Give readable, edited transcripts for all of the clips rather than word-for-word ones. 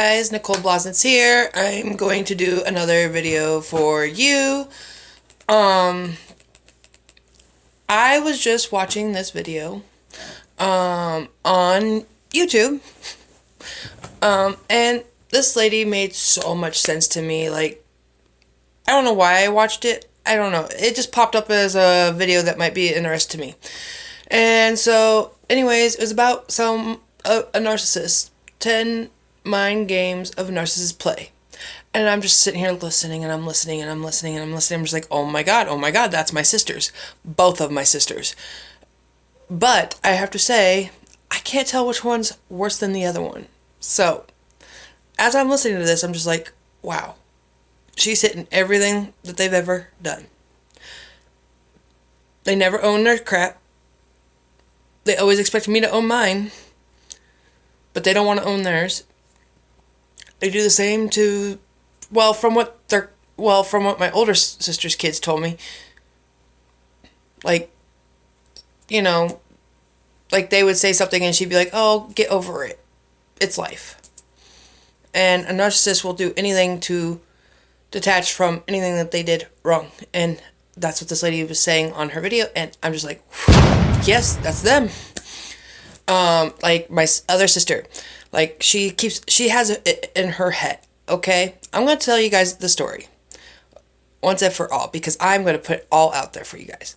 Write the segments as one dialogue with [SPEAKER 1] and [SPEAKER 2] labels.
[SPEAKER 1] guys, Nicole Blosnitz here. I'm going to do another video for you. I was just watching this video on YouTube, and this lady made so much sense to me. Like, I don't know why I watched it. I don't know. It just popped up as a video that might be of interest to me. And so, anyways, it was about a narcissist. 10 mind games of narcissists play. And I'm just sitting here listening, and I'm listening, and I'm listening, and I'm listening. I'm just like, oh my god, that's my sisters. Both of my sisters. But I have to say, I can't tell which one's worse than the other one. So, as I'm listening to this, I'm just like, wow. She's hitting everything that they've ever done. They never own their crap. They always expect me to own mine, but they don't want to own theirs. They do the same to, from what my older sister's kids told me. Like, like they would say something and she'd be like, oh, get over it. It's life. And a narcissist will do anything to detach from anything that they did wrong. And that's what this lady was saying on her video. And I'm just like, yes, that's them. Like my other sister, like she has it in her head. Okay, I'm gonna tell you guys the story once and for all, because I'm gonna put it all out there for you guys.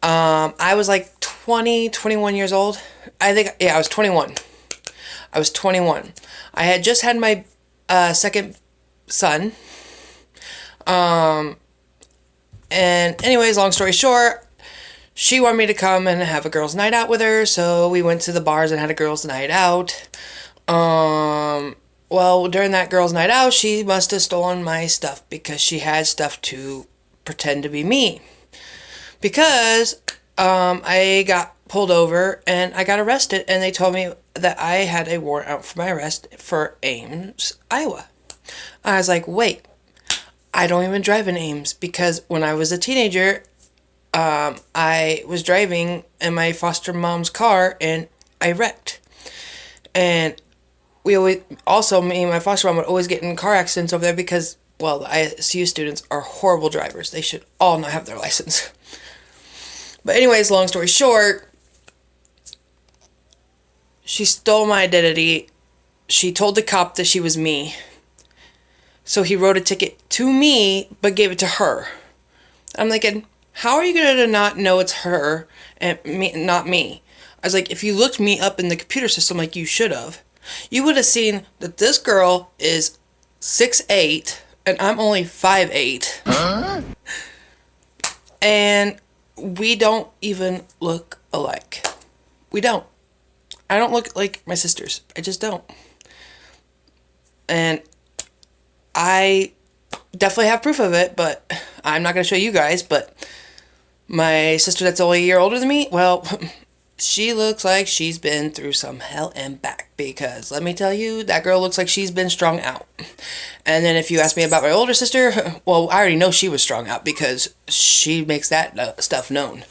[SPEAKER 1] I was like 21 years old. I think, yeah, I was 21. I had just had my second son. And anyways, long story short, she wanted me to come and have a girls' night out with her, so we went to the bars and had a girls' night out. Well, during that girls' night out, she must have stolen my stuff because she had stuff to pretend to be me. Because I got pulled over and I got arrested, and they told me that I had a warrant out for my arrest for Ames, Iowa. I was like, wait, I don't even drive in Ames, because when I was a teenager, I was driving in my foster mom's car and I wrecked. And me and my foster mom would always get in car accidents over there because, the ISU students are horrible drivers. They should all not have their license. But anyways, long story short, she stole my identity. She told the cop that she was me. So he wrote a ticket to me, but gave it to her. I'm thinking, how are you going to not know it's her and me, not me? I was like, if you looked me up in the computer system like you should have, you would have seen that this girl is 6'8", and I'm only 5'8". Huh? And we don't even look alike. We don't. I don't look like my sisters. I just don't. And I definitely have proof of it, but I'm not going to show you guys. But my sister that's only a year older than me, she looks like she's been through some hell and back, because let me tell you, that girl looks like she's been strung out. And then if you ask me about my older sister, I already know she was strung out because she makes that stuff known.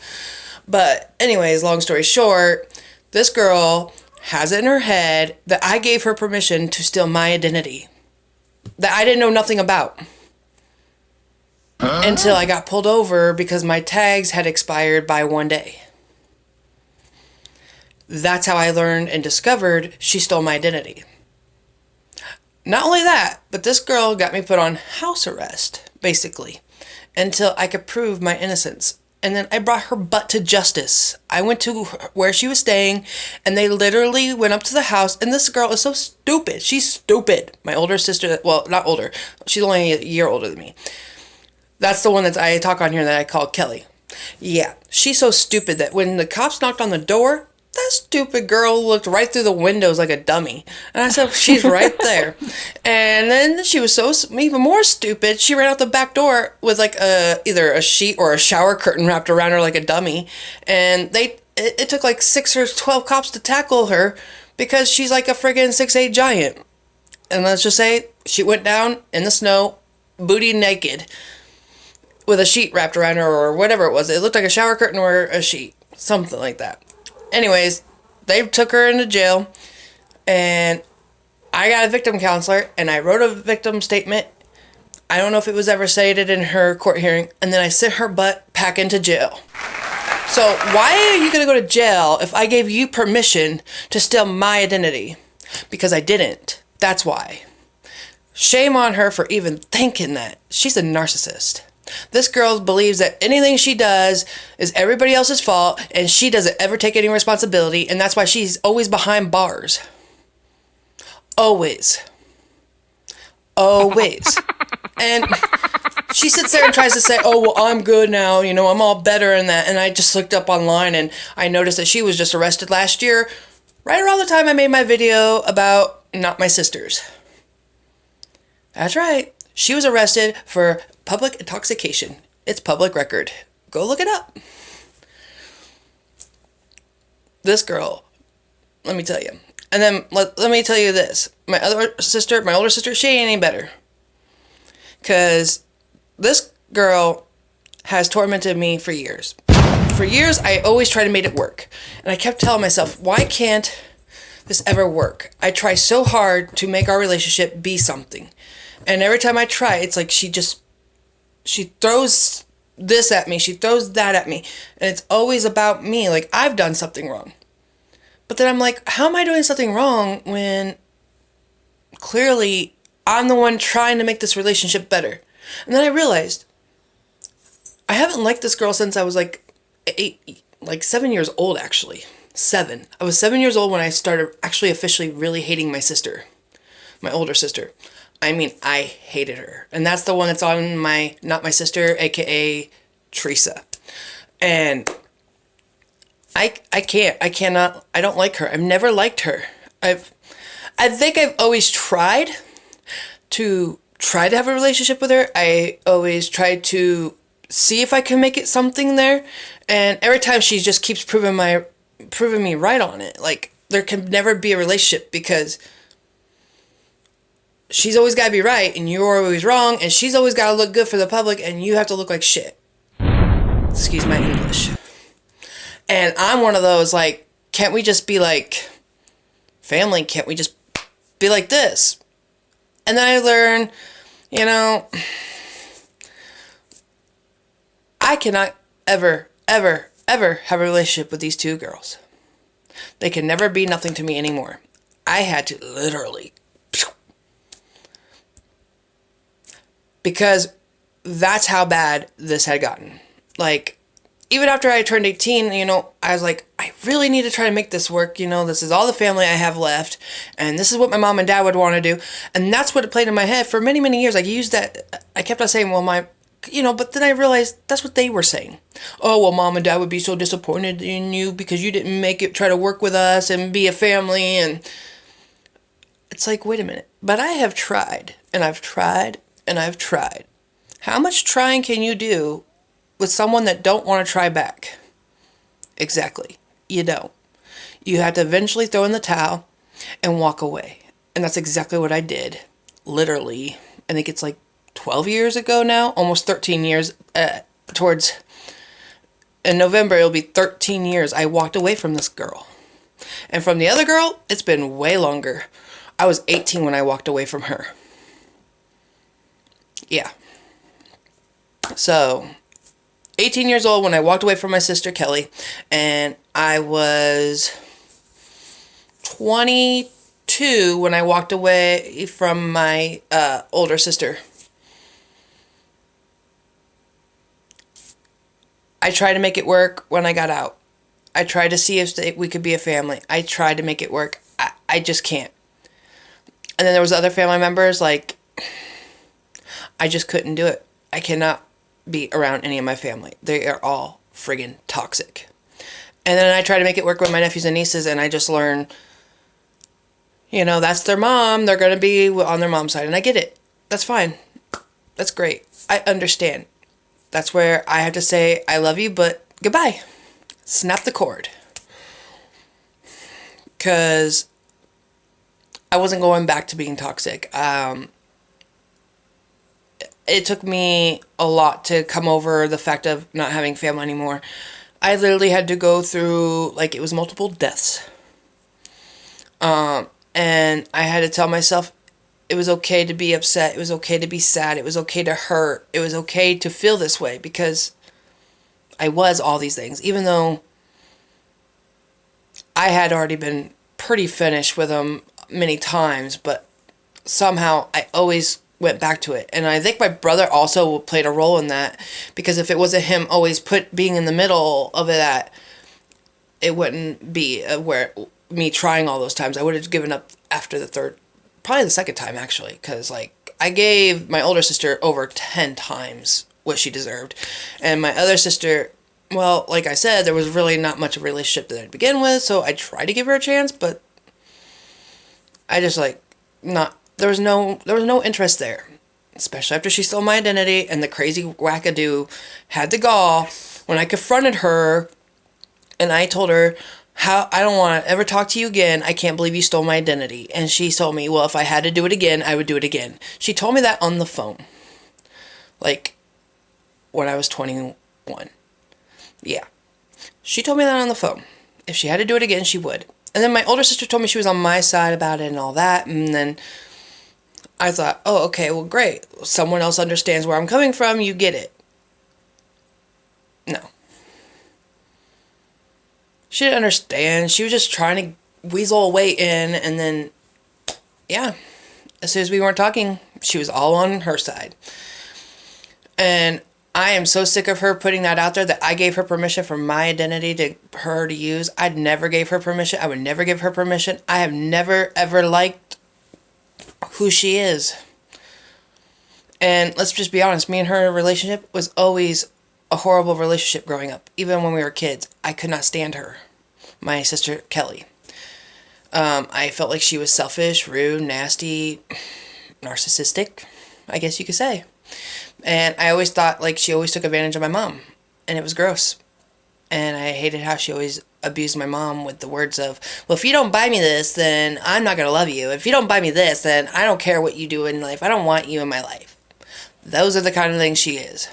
[SPEAKER 1] But anyways, long story short, this girl has it in her head that I gave her permission to steal my identity that I didn't know nothing about. Huh? Until I got pulled over because my tags had expired by 1 day. That's how I learned and discovered she stole my identity. Not only that, but this girl got me put on house arrest, basically, until I could prove my innocence. And then I brought her butt to justice. I went to where she was staying, and they literally went up to the house, and this girl is so stupid. She's stupid. My older sister, not older, she's only a year older than me. That's the one that I talk on here that I call Kelly. Yeah, she's so stupid that when the cops knocked on the door, that stupid girl looked right through the windows like a dummy. And I said, she's right there. And then she was so even more stupid, she ran out the back door with like either a sheet or a shower curtain wrapped around her like a dummy. And it took like 6 or 12 cops to tackle her because she's like a friggin' 6'8" giant. And let's just say she went down in the snow, booty naked, with a sheet wrapped around her or whatever it was. It looked like a shower curtain or a sheet, something like that. Anyways, they took her into jail, and I got a victim counselor and I wrote a victim statement. I don't know if it was ever cited in her court hearing. And then I sent her butt back into jail. So why are you going to go to jail if I gave you permission to steal my identity? Because I didn't. That's why. Shame on her for even thinking that. She's a narcissist. This girl believes that anything she does is everybody else's fault and she doesn't ever take any responsibility, and that's why she's always behind bars. Always. Always. And she sits there and tries to say, oh, well, I'm good now. You know, I'm all better in that. And I just looked up online and I noticed that she was just arrested last year, right around the time I made my video about Not My Sisters. That's right. She was arrested for public intoxication. It's public record. Go look it up. This girl, let me tell you. And then let me tell you this. My older sister, she ain't any better. Because this girl has tormented me for years. For years, I always try to make it work. And I kept telling myself, why can't this ever work? I try so hard to make our relationship be something. And every time I try, it's like she throws this at me. She throws that at me. And it's always about me. Like, I've done something wrong. But then I'm like, how am I doing something wrong when clearly I'm the one trying to make this relationship better? And then I realized I haven't liked this girl since I was like 7 years old, actually. 7. I was 7 years old when I started actually officially really hating my sister, my older sister. I mean, I hated her. And that's the one that's on my Not My Sister, aka Teresa. And I cannot, I don't like her. I've never liked her. I think I've always tried to have a relationship with her. I always tried to see if I can make it something there. And every time she just keeps proving me right on it. Like, there can never be a relationship because she's always got to be right and you're always wrong, and she's always got to look good for the public and you have to look like shit. Excuse my English. And I'm one of those, like, can't we just be like family? Can't we just be like this? And then I learn, you know, I cannot ever, ever, ever have a relationship with these two girls. They can never be nothing to me anymore. I had to literally, because that's how bad this had gotten. Like, even after I turned 18, you know, I was like, I really need to try to make this work. You know, this is all the family I have left, and this is what my mom and dad would want to do. And that's what it played in my head for many, many years. I used that. I kept on saying, well, but then I realized that's what they were saying. Oh, well, mom and dad would be so disappointed in you because you didn't try to work with us and be a family. And it's like, wait a minute. But I have tried, and I've tried, and I've tried. How much trying can you do with someone that don't want to try back? Exactly. You don't. You have to eventually throw in the towel and walk away. And that's exactly what I did. Literally. I think it's like 12 years ago now. Almost 13 years. In November, it'll be 13 years I walked away from this girl. And from the other girl, it's been way longer. I was 18 when I walked away from her. Yeah. So 18 years old when I walked away from my sister Kelly, and I was 22 when I walked away from my older sister. I tried to make it work when I got out. I tried to see if we could be a family. I tried to make it work. I just can't. And then there was other family members, like, I just couldn't do it. I cannot be around any of my family. They are all friggin' toxic. And then I try to make it work with my nephews and nieces, and I just learn, you know, that's their mom. They're going to be on their mom's side. And I get it. That's fine. That's great. I understand. That's where I have to say, I love you, but goodbye. Snap the cord. Because I wasn't going back to being toxic. It took me a lot to come over the fact of not having family anymore. I literally had to go through, like, it was multiple deaths. And I had to tell myself it was okay to be upset. It was okay to be sad. It was okay to hurt. It was okay to feel this way because I was all these things. Even though I had already been pretty finished with him many times, but somehow I always went back to it. And I think my brother also played a role in that, because if it wasn't him always being in the middle of that, it wouldn't be where me trying all those times. I would have given up after the third, probably the second time actually, because like I gave my older sister over 10 times what she deserved, and my other sister, well, like I said, there was really not much of a relationship to begin with, so I tried to give her a chance, but I just like not. There was no interest there, especially after she stole my identity, and the crazy wackadoo had the gall when I confronted her, and I told her how I don't want to ever talk to you again. I can't believe you stole my identity. And she told me, well, if I had to do it again, I would do it again. She told me that on the phone, like when I was 21. Yeah, she told me that on the phone. If she had to do it again, she would. And then my older sister told me she was on my side about it and all that. And then I thought, oh, okay, well, great. Someone else understands where I'm coming from. You get it. No. She didn't understand. She was just trying to weasel a way in. And then, yeah, as soon as we weren't talking, she was all on her side. And I am so sick of her putting that out there that I gave her permission for my identity to her to use. I'd never gave her permission. I would never give her permission. I have never, ever liked who she is. And let's just be honest, me and her relationship was always a horrible relationship growing up. Even when we were kids, I could not stand her. My sister, Kelly. I felt like she was selfish, rude, nasty, narcissistic, I guess you could say. And I always thought like she always took advantage of my mom. And it was gross. And I hated how she always abused my mom with the words of, well, if you don't buy me this, then I'm not going to love you. If you don't buy me this, then I don't care what you do in life. I don't want you in my life. Those are the kind of things she is.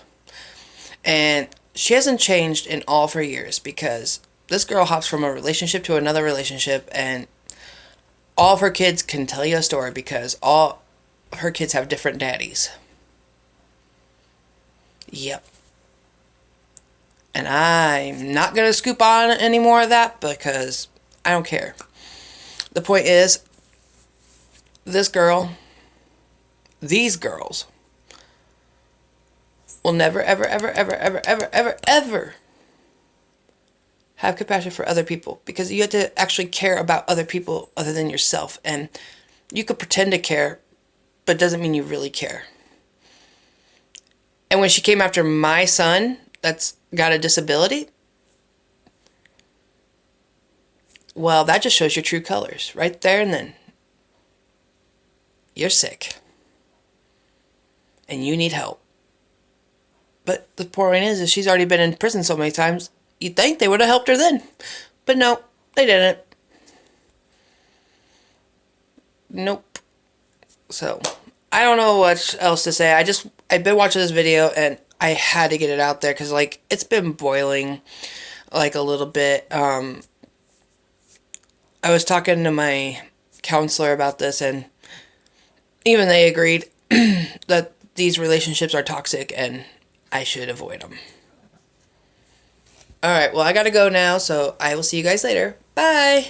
[SPEAKER 1] And she hasn't changed in all of her years, because this girl hops from a relationship to another relationship, and all of her kids can tell you a story because all of her kids have different daddies. Yep. And I'm not going to scoop on any more of that because I don't care. The point is, these girls will never, ever, ever, ever, ever, ever, ever, ever have compassion for other people, because you have to actually care about other people other than yourself. And you could pretend to care, but it doesn't mean you really care. And when she came after my son that's got a disability, well, that just shows your true colors right there and then. You're sick. And you need help. But the point is she's already been in prison so many times, you'd think they would have helped her then. But no, they didn't. Nope. So, I don't know what else to say. I've been watching this video and I had to get it out there because, like, it's been boiling, like, a little bit. I was talking to my counselor about this, and even they agreed that these relationships are toxic and I should avoid them. Alright, well, I gotta go now, so I will see you guys later. Bye!